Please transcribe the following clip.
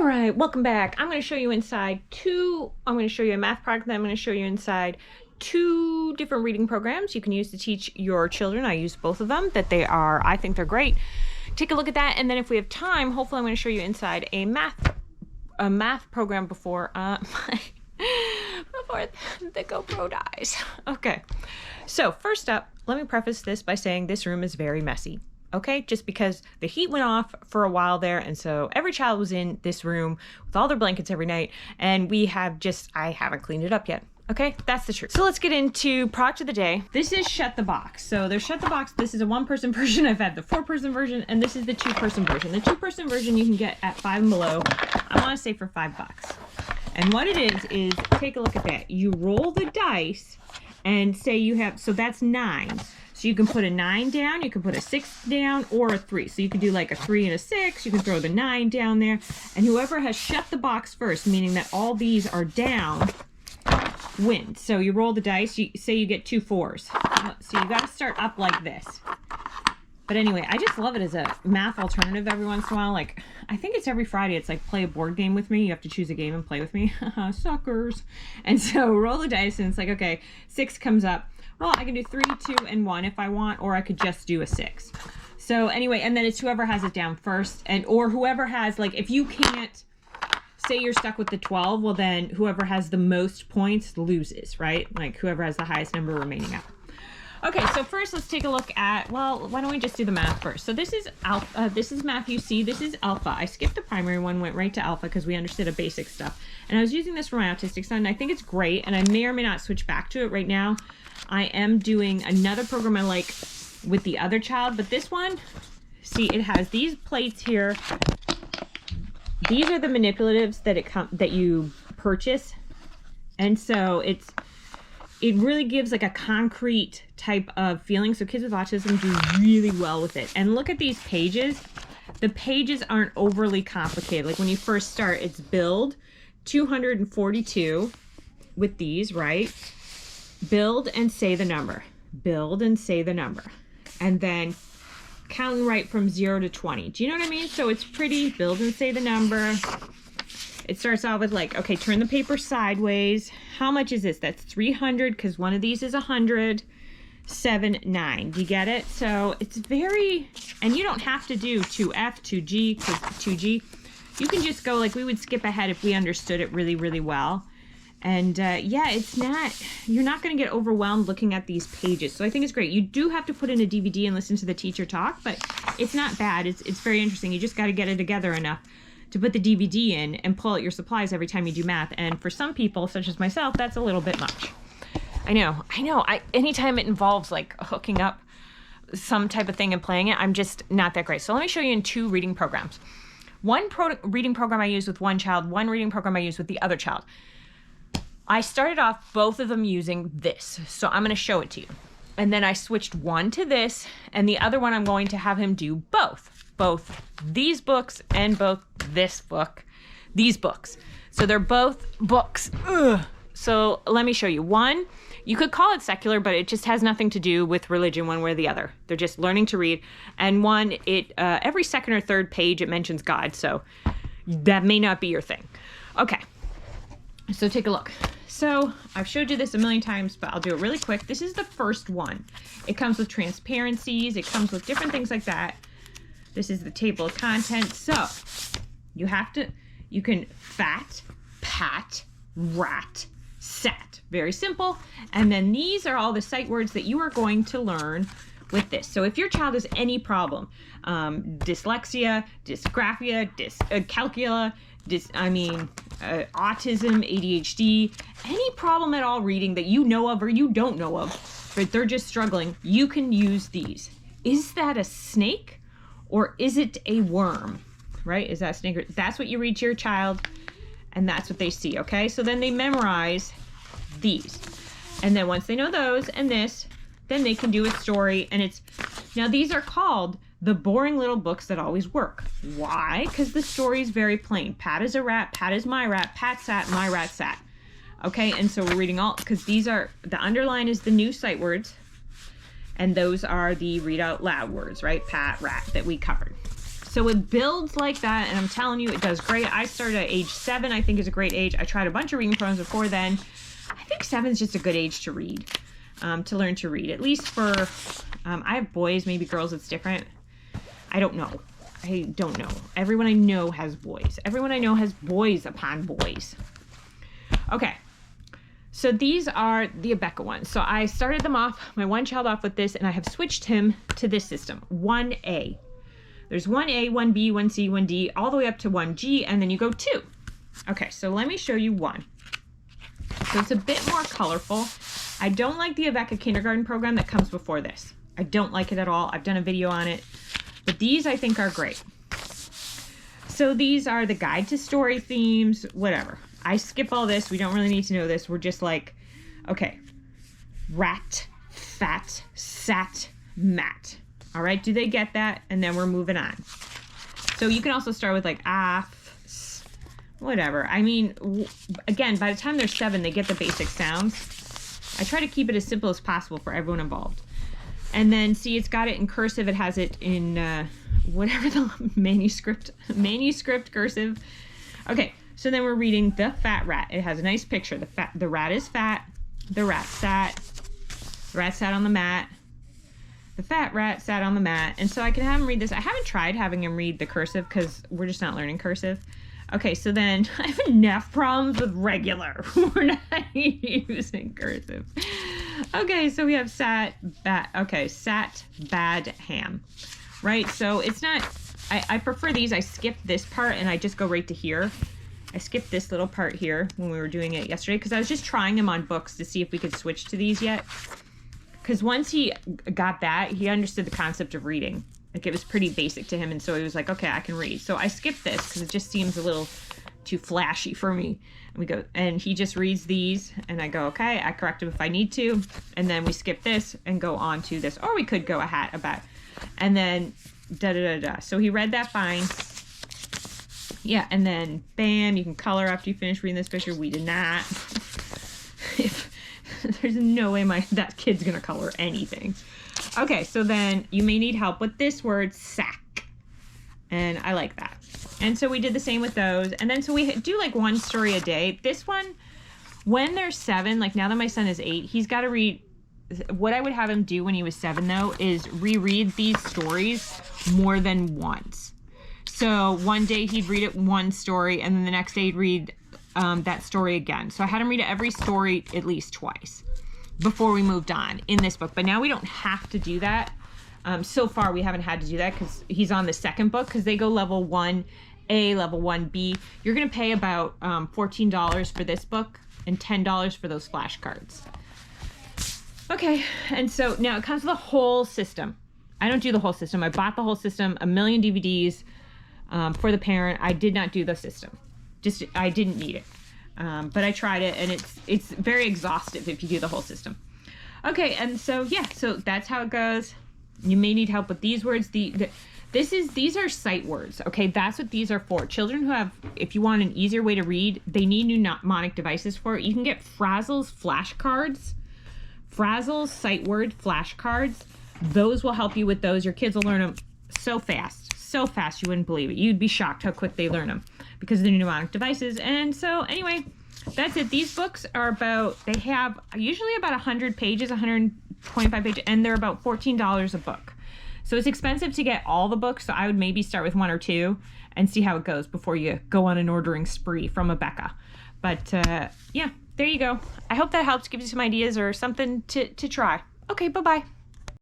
right, welcome back. I'm going to show you inside I'm going to show you a math project, then I'm going to show you inside two different reading programs you can use to teach your children. I use both of them, I think they're great. Take a look at that, and then if we have time, hopefully I'm going to show you inside a math program before the GoPro dies. Okay, so first up, let me preface this by saying this room is very messy. Okay, just because the heat went off for a while there, and so every child was in this room with all their blankets every night, and I haven't cleaned it up yet. Okay, that's the truth. So let's get into product of the day. This is Shut the Box. So there's Shut the Box. This is a one-person version. I've had the four-person version, and this is the two-person version. The two-person version you can get at Five and Below. I want to say for $5. And what it is take a look at that. You roll the dice, and say you have, so that's 9. So you can put a 9 down, you can put a 6 down, or a 3. So you can do like a 3 and a 6, you can throw the 9 down there, and whoever has shut the box first, meaning that all these are down, wins. So you roll the dice, say you get 2 4s. So you gotta start up like this. But anyway, I just love it as a math alternative every once in a while. Like, I think it's every Friday, it's like play a board game with me. You have to choose a game and play with me. Suckers. And so roll the dice, and it's like, okay, 6 comes up. Well, I can do 3, 2, and 1 if I want, or I could just do a 6. So anyway, and then it's whoever has it down first, or whoever has, like, if you can't, say you're stuck with the 12, well then whoever has the most points loses, right? Like whoever has the highest number remaining up. Okay, so first let's take a look at, well, why don't we just do the math first? So this is alpha, this is math UC, this is alpha. I skipped the primary one, went right to alpha because we understood the basic stuff. And I was using this for my autistic son, and I think it's great, and I may or may not switch back to it right now. I am doing another program I like with the other child, but this one, see, it has these plates here. These are the manipulatives that you purchase, and so it really gives like a concrete type of feeling. So kids with autism do really well with it. And look at these pages. The pages aren't overly complicated. Like when you first start, it's build 242 with these, right? Build and say the number. Build and say the number. And then count and write from 0 to 20. Do you know what I mean? So it's pretty. Build and say the number. It starts off with like, okay, turn the paper sideways. How much is this? That's 300 because one of these is 100. 7, 9. Do you get it? So it's very, and you don't have to do 2F, 2G, because 2G. You can just go like we would skip ahead if we understood it really, really well. And yeah, you're not going to get overwhelmed looking at these pages. So I think it's great. You do have to put in a DVD and listen to the teacher talk, but it's not bad. It's very interesting. You just got to get it together enough to put the DVD in and pull out your supplies every time you do math. And for some people, such as myself, that's a little bit much. I know. Anytime it involves like hooking up some type of thing and playing it, I'm just not that great. So let me show you in two reading programs. One reading program I use with one child, one reading program I use with the other child. I started off both of them using this, so I'm going to show it to you. And then I switched one to this, and the other one I'm going to have him do both these books and both this book, these books. So they're both books. Ugh. So let me show you. One, you could call it secular, but it just has nothing to do with religion one way or the other. They're just learning to read. And one, every second or third page it mentions God, so that may not be your thing. Okay, so take a look. So I've showed you this a million times, but I'll do it really quick. This is the first one. It comes with transparencies. It comes with different things like that. This is the table of contents. So you can fat, pat, rat, sat. Very simple. And then these are all the sight words that you are going to learn with this. So if your child has any problem, dyslexia, dysgraphia, calcula, autism, ADHD, any problem at all reading that you know of or you don't know of, but they're just struggling, you can use these. Is that a snake or is it a worm? Right? Is that a snake? That's what you read to your child, and that's what they see, okay? So then they memorize these. And then once they know those and this, then they can do a story, and now these are called the boring little books that always work. Why? Because the story is very plain. Pat is a rat, Pat is my rat, Pat sat, my rat sat. Okay, and so we're reading all, because these are, the underline is the new sight words, and those are the read out loud words, right? Pat, rat, that we covered. So it builds like that, and I'm telling you, it does great. I started at age 7, I think is a great age. I tried a bunch of reading programs before then. I think 7 is just a good age to read, to learn to read. At least for, I have boys, maybe girls, it's different. I don't know. Everyone I know has boys. Everyone I know has boys upon boys. Okay. So these are the Abeka ones. So I started them off, my one child off with this, and I have switched him to this system, 1A. There's 1A, 1B, 1C, 1D, all the way up to 1G, and then you go 2. Okay, so let me show you 1. So it's a bit more colorful. I don't like the Abeka kindergarten program that comes before this. I don't like it at all. I've done a video on it, but these I think are great. So these are the guide to story themes, whatever. I skip all this. We don't really need to know this. We're just like, okay, rat, fat, sat, mat. All right, do they get that? And then we're moving on. So you can also start with like whatever. I mean, again, by the time they're 7, they get the basic sounds. I try to keep it as simple as possible for everyone involved. And then see, it's got it in cursive. It has it in whatever the manuscript cursive. Okay, so then we're reading The Fat Rat. It has a nice picture. The rat is fat. The rat sat. The rat sat on the mat. The fat rat sat on the mat. And so I can have him read this. I haven't tried having him read the cursive because we're just not learning cursive. Okay, so then I have enough problems with regular. We're not using cursive. Okay, so we have sat, bad ham, right? So it's not, I prefer these. I skip this part and I just go right to here. I skipped this little part here when we were doing it yesterday because I was just trying them on books to see if we could switch to these yet. Because once he got that, he understood the concept of reading. Like it was pretty basic to him, and so he was like, okay, I can read. So I skipped this because it just seems a little too flashy for me. And we go, and he just reads these, and I go, okay, I correct him if I need to. And then we skip this and go on to this. Or we could go about, and then da-da-da-da. So he read that fine. Yeah, and then bam, you can color after you finish reading this picture. We did not. There's no way that kid's gonna color anything. Okay, so then you may need help with this word, sack. And I like that. And so we did the same with those. And then so we do like one story a day. This one, when they're 7, like now that my son is 8, he's got to read. What I would have him do when he was 7, though, is reread these stories more than once. So one day he'd read it one story, and then the next day he'd read that story again. So I had him read every story at least twice before we moved on in this book. But now we don't have to do that. So far we haven't had to do that because he's on the second book because they go level 1A, level 1B. You're going to pay about $14 for this book and $10 for those flashcards. Okay, and so now it comes with a whole system. I don't do the whole system. I bought the whole system, 1 million DVDs for the parent. I did not do the system. I didn't need it. But I tried it, and it's very exhaustive if you do the whole system. Okay, and so yeah, so that's how it goes. You may need help with these words. These are sight words. Okay, that's what these are for. Children who have, if you want an easier way to read, they need mnemonic devices for it. You can get Frazzle's flashcards. Frazzle's sight word flashcards. Those will help you with those. Your kids will learn them so fast you wouldn't believe it. You'd be shocked how quick they learn them because of the mnemonic devices. And so anyway, that's it. These books are they have usually about 100 pages, 125 pages, and they're about $14 a book. So it's expensive to get all the books. So I would maybe start with 1 or 2 and see how it goes before you go on an ordering spree from Abeka. But yeah, there you go. I hope that helps, gives you some ideas or something to try. Okay, bye-bye.